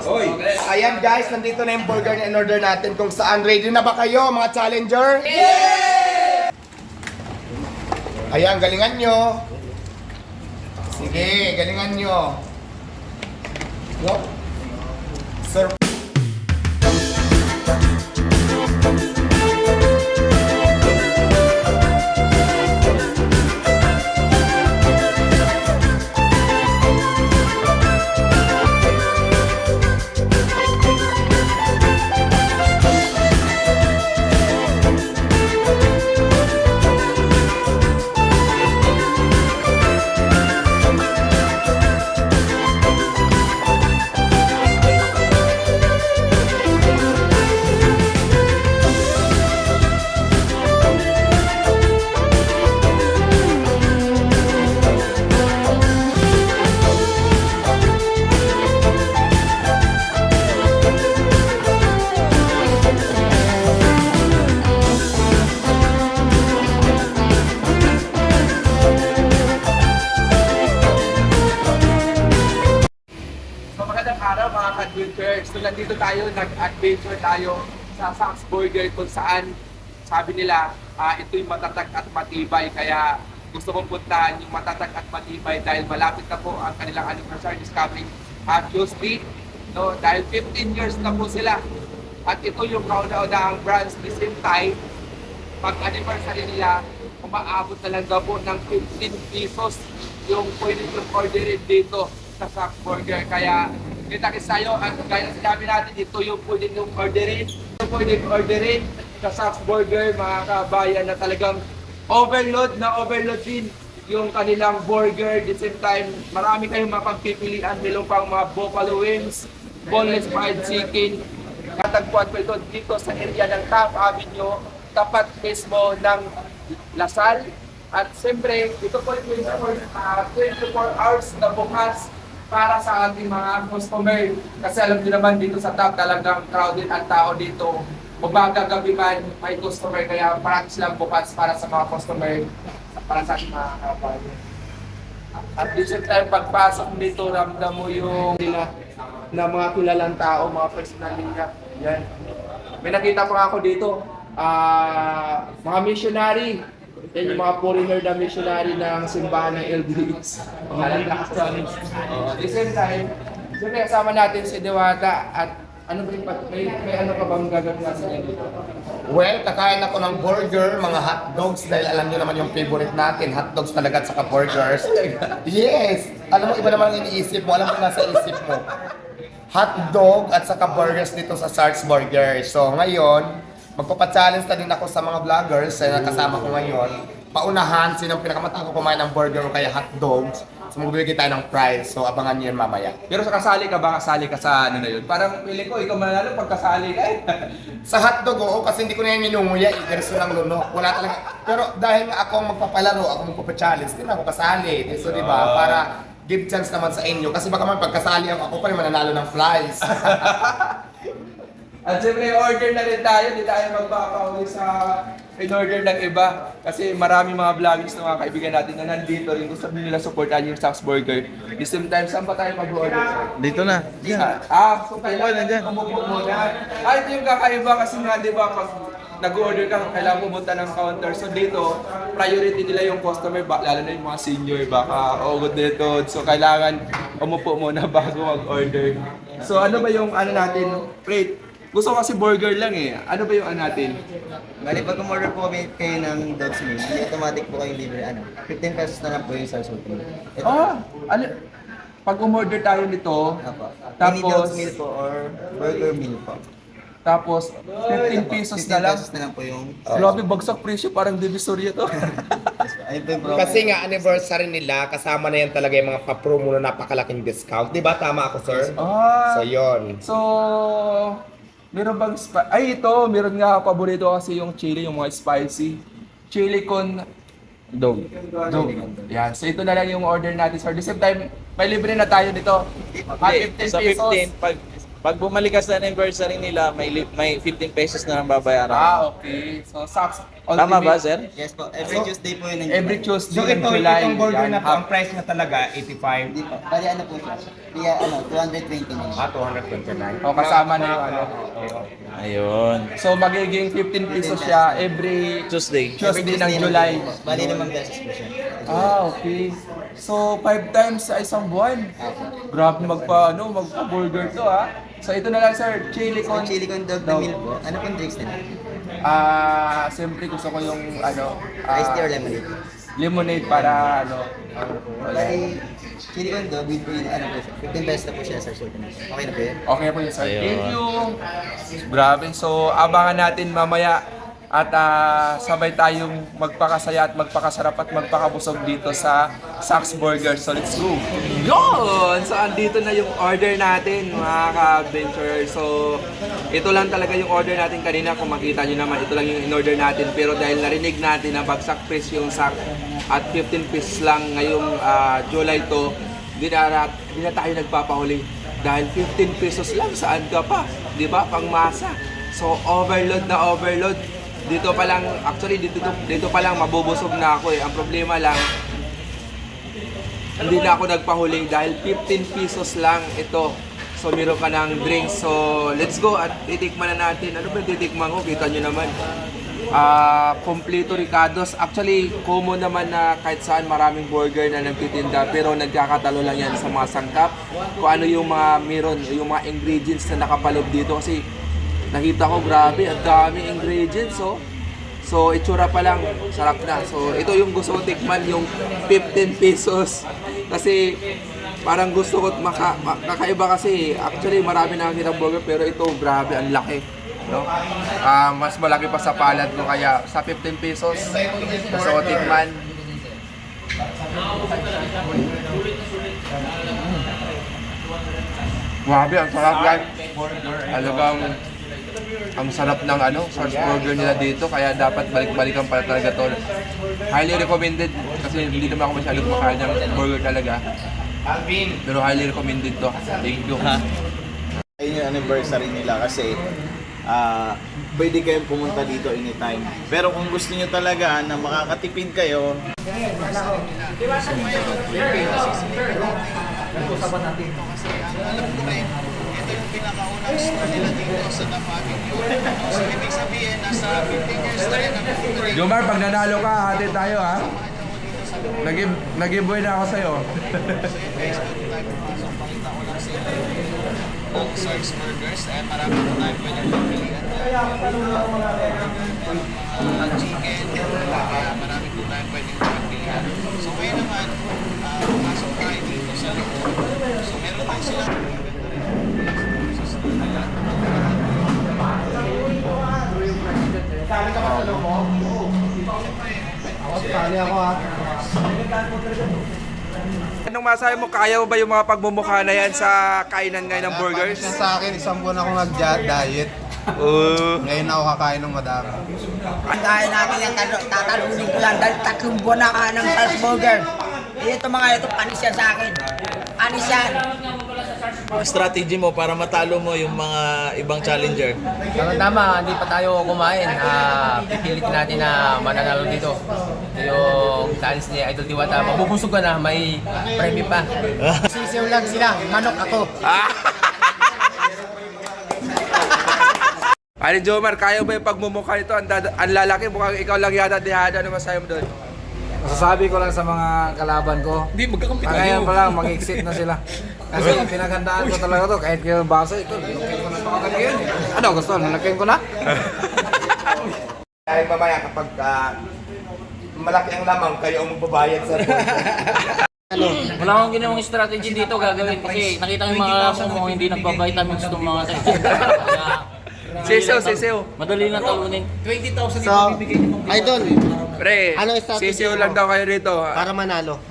Oy. Ayan guys, nandito na yung burger na in-order natin kung saan. Ready na ba kayo mga challenger? Yeah! Ayan, galingan nyo. Sige, galingan nyo. Go. Sir. Adventures. So nandito tayo, nag-adventure tayo sa Sam's Burger kung saan sabi nila ito'y matatag at matibay, kaya gusto kong puntahan yung matatag at matibay dahil malapit na po ang kanilang anniversary is coming Tuesday, no? Dahil 15 years na po sila at ito yung kauna-unahang brands. The same time, pag anniversary nila, umaabot na lang daw po ng 15 pesos yung pwede yung orderin dito sa Sam's Burger. Kaya kita-kits tayo, at gaya na sinabi natin, ito yung pwedeng yung orderin. Ito pwedeng orderin sa Sam's Burger, mga kabayan, na talagang overload din yung kanilang burger. At the same time, marami kayong mapagpipilian. Meron pang mga buffalo wings, boneless fried chicken. Katagpuan ko ito dito sa area ng Taft Avenue, tapat mismo ng Lasal. At siyempre, ito po yung 24 hours na bukas para sa ating mga customer. Kasi alam niyo naman dito sa Taft talagang crowded ang tao dito. Umaga, gabi man may customer, kaya practice lang bukas para sa mga customer, para sa ating mga kabayan. At the same time, pagpasok dito, ramdam mo yung nila na mga kilalang tao, mga personal nila. Yan. May nakita pa ako dito, mga missionary. Yan yung mga foreigner na missionary ng simbahan ng LDS. At the same time, siyempre kasama natin si Diwata. At ano ba yung may ano ka bang gagawin natin dito? Well, kakain ako ng burger, mga hotdogs, dahil alam niyo naman yung favorite natin, hotdogs talaga at saka burgers. Yes! Alam mo, iba naman ang iniisip mo, alam mo nasa isip mo. Hotdog at saka burgers dito sa Sam's Burger. So ngayon, magpapa-challenge na din ako sa mga vloggers na kasama ko ngayon. Paunahan, sinong pinakamatang ko kumain ng burger o kaya hotdogs. So magbibigay tayo ng prize, so abangan niyo yun mamaya. Pero sa kasali ka ba? Kasali ka sa ano na yun? Parang pili ko, ikaw manalo pag kasali ka eh. Sa hotdog, oo, kasi hindi ko na yan minunguya, i-dirso lang lunok. Wala talaga. Pero dahil nga ako ang magpapalaro, ako magpapa-challenge, din ako kasali. So di ba, para give chance naman sa inyo. Kasi baka man pagkasali ako pa rin mananalo ng prize. At siyempre, order na rin tayo. Hindi tayo magpapahuli sa in-order ng iba. Kasi marami mga vloggers na mga kaibigan natin na nandito rin. Gusto nila supportan yung Sam's Burger. At the same time, saan pa tayo mag-order? Dito na. So kailangan umupo muna. Ito yung kakaiba kasi nga, di ba, pag nag-order ka, kailangan pumunta ng counter. So dito, priority nila yung customer, lalo na yung mga senior, baka ugot dito. So kailangan umupo muna bago mag-order. So ano ba yung ano natin, rate? Gusto kasi burger lang eh. Ano ba yung ano natin? Bali, pag umorder po kami kayo ng Dogs Meal, hindi automatic po kayong libre, 15 pesos na lang po yung sa suit. Ano? Pag umorder tayo nito, Apo. tapos- Any Dogs Meal po or Burger Meal po. tapos 15 pesos 15 na lang. pesos na lang po yung... Grabe, bagsak presyo, parang divisoria to. Ayun po yung promo. Kasi nga anniversary nila, kasama na yan talaga yung mga pa-promo na napakalaking discount. Di ba? Tama ako, sir? So, yun. So, meron bang ito, meron nga paborito ko kasi yung chili, yung mga spicy. Chili con dog. Yan. So ito na lang yung order natin. So at the same time, may libre na tayo nito. 15 Sa pesos. 15, pag Pag bumalik ka sa anniversary nila, may 15 pesos na lang babayaran. Okay. So, Saks Tama ba, Ultimate. sir? Yes po, every Tuesday po yun ng Every July. Tuesday So ng ito, July. itong burger yan, na to, ang price niya talaga, 85. Hindi po, bali ano po siya? Kaya ano, 220 na siya. 229. O, kasama na yung ano. Ayun. So, magiging 15 pesos siya every Tuesday. Tuesday ng July. Bali naman beses po siya. Okay. So, 5 times sa isang buwan. Grabe magpa-burger to ha. So, ito na lang sir, chili Kung con. chili con dog na meal po, ano pong drinks nila? Siyempre gusto ko yung Iced tea or lemonade? lemonade para Bali, chili con dog with po yun, ano po siya, 15 pesos na po siya sa short. Okay na po yun? Okay po yun sir. Ayun. Thank you. Grabe. So, abangan natin mamaya at sabay tayong magpakasaya at magpakasarap at magpakabusog dito sa Saks Burger. So, let's go! Yun! So, andito na yung order natin, mga ka-adventurer. So, ito lang talaga yung order natin kanina. Kung makita nyo naman, ito lang yung in-order natin. Pero dahil narinig natin na bagsak price yung Saks at 15 pesos lang ngayong July to, di na tayo nagpapahuli. Dahil 15 pesos lang, saan ka pa? Di ba? Pangmasa. So, overload na overload. Dito pa lang, actually dito pa lang mabubusog na ako eh. Ang problema lang, hindi na ako nagpahuli dahil 15 pesos lang ito. So meron ka ng drinks. So let's go at titikman na natin. Ano ba yung titikman ko? Kita nyo naman. Kompleto Ricardo's. Actually, common naman na kahit saan maraming burger na nagtitinda. Pero nagkakatalo lang yan sa mga sangkap. Kung ano yung mga meron, yung mga ingredients na nakapalob dito. Kasi nakita ko, grabe, ang daming ingredients, oh. So, itsura pa lang, sarap na. So, ito yung gusto ko tikman, yung 15 pesos. Kasi, parang gusto ko kakaiba kasi, actually, marami nakakita burger, pero ito, grabe, ang laki. No? Mas malaki pa sa palad ko, kaya sa 15 pesos, gusto ko tikman. Grabe, ang sarap yan. Talagang ang sarap ng Saks Burger nila dito, kaya dapat balik-balikan pala talaga to. Highly recommended kasi hindi naman ako masyadong kumakain ng burger talaga. Pero highly recommended to. Thank you. Ayun yung anniversary nila kasi pwede kayong pumunta dito anytime. Pero kung gusto nyo talaga na makakatipid kayo, ito yung pinakaunang store nila dito sa Dam Avenue. So, ibig sabihin, nasa 15 years na rin ang operate. Jomar, pag nanalo ka, hati tayo ha. Nag-giveaway na ako sa'yo. Guys, pwede tayo pumasok. Pakita ko lang sa inyo ang Saks Burgers. Marami po tayo pwede pagpilian. Mga chicken, marami po tayo pwede pagpilian. So ngayon naman, pumasok tayo dito sa loob. So meron tayo silang Sali ka ba sa loob mo? Sali ako ha. Anong masabi mo? Kaya mo ba yung mga pagmumukha na yan sa kainan ngayon ng burgers? Sa akin, isang buwan ako nag-diet. Ngayon ako kakain ng madami. Kaya namin yan, tatalunin ko lang dahil 3 buwan na ka ng Saks Burger. Ito mga ito, panis yan sa akin. Panis yan. Strategy mo para matalo mo yung mga ibang challenger. Tama, hindi pa tayo kumain. Pipilitin natin na mananalo dito. Ito yung challenge ni Idol Diwata. Mabubusog ka na, may premyo pa. Sisiw lang sila, manok ako. Ano Jomar, kaya ba yung pagmumukha nito? Ang lalaki, mukhang ikaw lang yata dihada. Ano masabi mo doon? Masasabi ko lang sa mga kalaban ko. Hindi, magkakampi tayo. Ngayon pa lang, mag-exit na sila. Kasi pinaghandaan ko talaga to, kahit kayo basa ito, nilagyan ko na ito agad yun. Ano, gusto? Nilagyan ko na? Dahil mamaya kapag malaki ang lamang, kayo ang magbabayad sa Wala akong ginawang strategy dito gagawin kasi nakita ko yung mga mo hindi nagba-vitamins itong mga Sisiw. Madali na talunin. So, Idol, Pre, Anong strategy sisiw lang daw kayo rito. para manalo.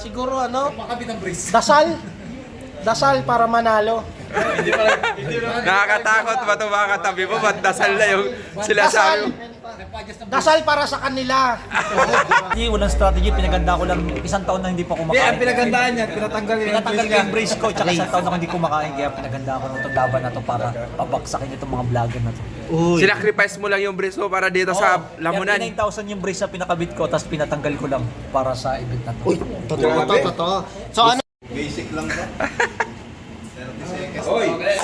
Siguro dasal para manalo. Nakakatakot ba ito mga katabi mo? Ba't dasal na yung sila sabi mo? Dasal para sa kanila. Walang strategy, pinaganda ko lang isang taon na hindi pa kumakain. Ang pinagandaan niya, pinatanggal Pinatanggal ko yung brace ko, tsaka isang taon na hindi kumakain, kaya pinaganda ko ng laban na to para pabaksakin itong mga vlogger na to. Sinacrifice mo lang yung brace mo para dito sa Lamunan. Kaya 9,000 yung brace na pinakabit ko, tapos pinatanggal ko lang para sa event na to. Totoo. So ano? Basic lang to.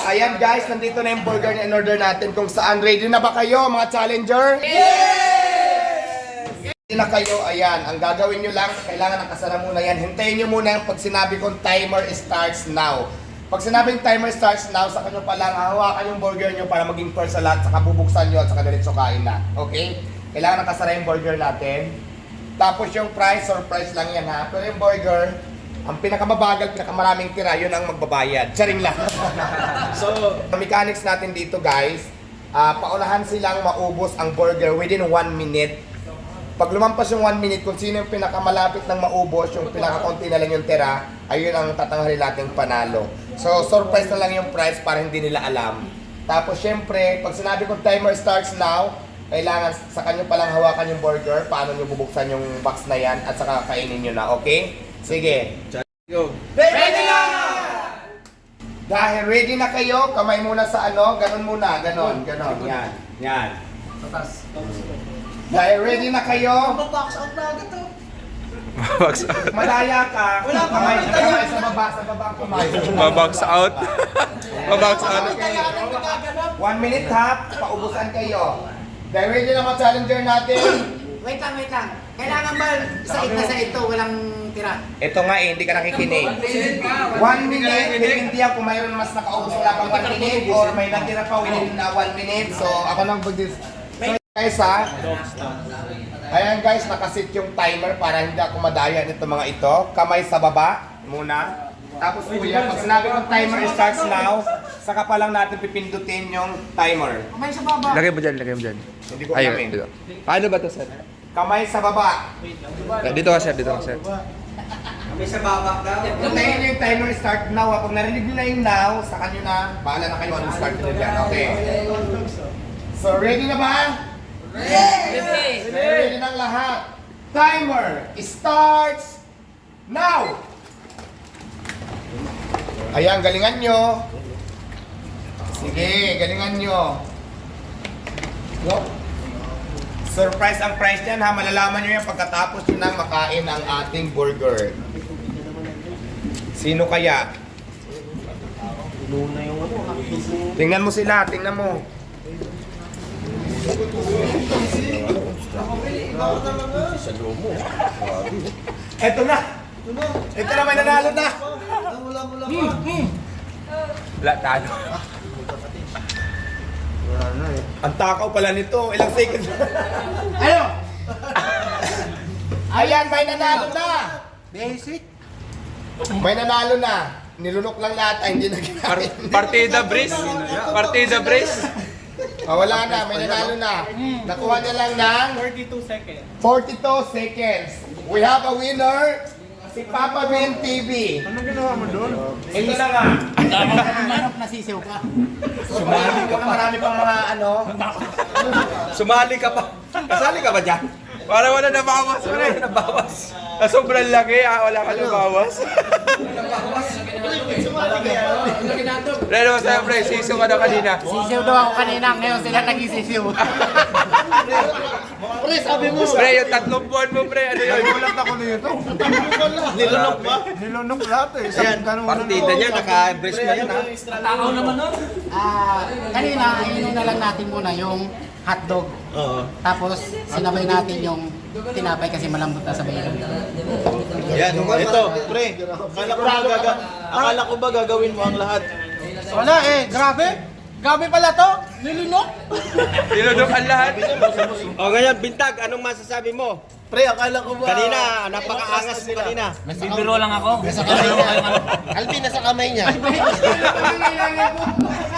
Ayan guys, nandito na yung burger na in-order natin kung saan. Ready na ba kayo mga challenger? Yes! Ready na kayo, ayan. Ang gagawin nyo lang, kailangan nakasara muna yan. Hintayin nyo muna yung pag sinabi kong timer starts now. Pag sinabing timer starts now, saka nyo palang hawakan yung burger nyo para maging first sa lahat, saka bubuksan nyo at saka diretso kain na. Okay? Kailangan nakasara yung burger natin. Tapos yung price, surprise lang yan ha. Pero yung burger, ang pinakamabagal, pinakamaraming tira, yun ang magbabayad. Charing lang. So, ang mechanics natin dito guys, paunahan silang maubos ang burger within 1 minute. Pag lumampas yung 1 minute, kung sino yung pinakamalapit ng maubos, yung pinakakonti na lang yung tira, ayun ang tatanghalin nating panalo. So, surprise na lang yung price para hindi nila alam. Tapos, syempre, pag sinabi kong timer starts now, kailangan sa kanyo palang hawakan yung burger, paano nyo bubuksan yung box na yan, at saka kainin nyo na, okay? Sige. Go. Ready na! Dahil ready na kayo, kamay muna sa ano, ganun muna, ganun, yan, yan. Dahil ready na kayo, Box out na agad to. madaya ka, kamay sa baba ang kamay. Mabox out. Mabox out. 1 minute ha, paubusan kayo. Dahil ready na mga challenger natin. Wait lang. Kailangan ba sa ito, walang tira? Ito nga eh, hindi ka nakikinig. 1 minute, depende yan kung mayroon mas nakaubos wala pang 1 minute or may natira pa within 1 minute. So ako nang mag-dis. So guys ha, ayan guys, nakasit yung timer para hindi ako madaya nito mga ito. Kamay sa baba muna. Tapos kuya, pag sinabi kong timer starts now, saka pa lang natin pipindutin yung timer. Kamay sa baba. Lagay mo dyan. Hindi ko alam Dito. Paano ba to, sir? Kamay sa baba. Dito ka, sir. Kamay sa baba daw. Hintayin nyo yung timer start now. Pag narinig nyo na yung now, saka nyo na, bahala na kayo anong start nyo dyan. Okay. So, ready na ba? Ready! Ready ng lahat. Timer starts now! Ayan, galingan nyo. Sige, galingan nyo. Go. Surprise ang price niyan ha. Malalaman nyo yan pagkatapos nyo nang makain ang ating burger. Sino kaya? Tingnan mo sila, tingnan mo. Eto na! Ito na, may nanalo na! Wala, talo. Ang takaw pala nito, ilang seconds. Ano? Ayan, may nanalo na! Basic. May nanalo na. Nilunok lang lahat ay hindi na kinain. Partida Breeze. Partida Breeze. Wala na, may nanalo na. Nakuha niya lang ng 42 seconds. We have a winner, si Papa Ben TV. Ano ginawa mo doon? Ito na nga. Manok nasisiw ka. Sumali ka pa. Marami pang mga ano. Sumali ka pa. Kasali ka ba dyan? Para wala nabawas. Wala nabawas. Sobrang laki, wala ka nabawas. Pero siyempre, siso ka na kanina. Sisiw daw ako kanina, ngayon sila nagisisiw. Pre, sabi mo. Pre, yung 3 buwan mo, pre. Ano yun? Nagulat ako nito. Nilunok ba? Nilunok lahat eh. Ayan, Partida niya, naka-brace na yan ha. Takaw naman nun. Kanina, ininom na lang natin muna yung hotdog. Oo. Tapos, sinabay natin yung tinapay kasi malambot na sa bayan. Yan, ito, pre. Akala ko ba gagawin mo ang lahat? Wala eh, grabe. Grabe pala to. Nilunok. Nilunok ang lahat. O ngayon, Bintag, anong masasabi mo? Pre, akala ko ba? Kanina, napakaangas mo kanina. Bibiro lang ako. Alvin, nasa kamay niya.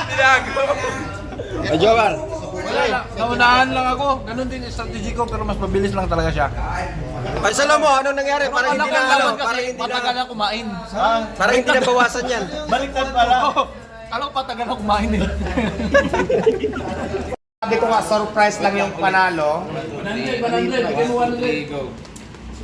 Tinago. Jowar. Naunahan lang ako. Ganun din yung strategy ko, pero mas mabilis lang talaga siya. Ay, salam mo, anong nangyari? Para hindi na ano, para hindi Matagal na, na kumain. para hindi na bawasan yan. Baliktad pala. Alam ko patagal na kumain eh. Sabi ko nga, surprise lang yung panalo.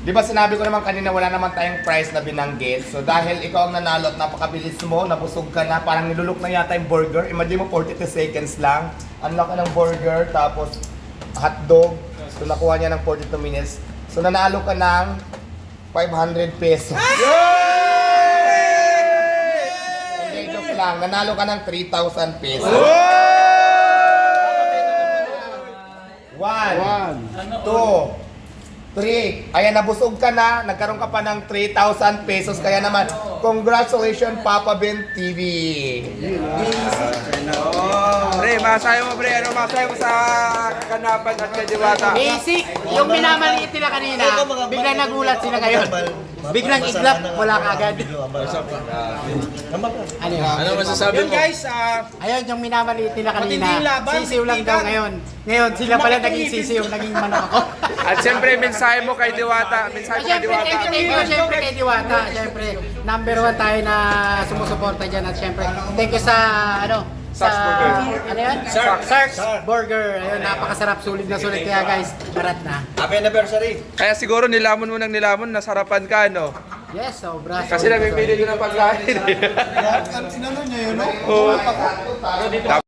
Di ba sinabi ko naman kanina wala naman tayong prize na binanggit. So dahil ikaw ang nanalo at napakabilis mo, nabusog ka na, parang nilulok na yata yung burger. Imagine mo 42 seconds lang. Unlock ka ng burger, tapos hotdog. So nakuha niya ng 42 minutes. So nanalo ka ng 500 pesos. Hindi, joke lang. Nanalo ka ng 3,000 pesos. 1, 2, 3. Ayan, nabusog ka na. Nagkaroon ka pa ng 3,000 pesos. Kaya naman, congratulations, Papa Ben TV. Pre, masahe mo pre. Ano masahe mo sa kaganapan at kay Diwata? Basic, yung minamaliit nila kanina, biglang nagulat sila ngayon. Biglang iglap, wala ka agad. Ano yun? Ano masasabi mo? Ayun, yung minamaliit nila kanina, sisiw lang daw ngayon. Ngayon, sila pala naging sisiw, naging manok ako. At siyempre, mensahe mo kay Diwata. Mensahe mo kay Siyempre, Diwata. thank you, siyempre kay Diwata. Siyempre, number 1 tayo na sumusuporta dyan. At siyempre, thank you sa, sa, ano yan? Sark's Burger. Ayun, napakasarap, sulit na sulit. Kaya guys, barat na. Happy anniversary! Kaya siguro nilamon mo ng nilamon, nasarapan ka, no? Yes, sobra. Kasi namimili ko ng pagkain. Sinano niya yun, no? Oo.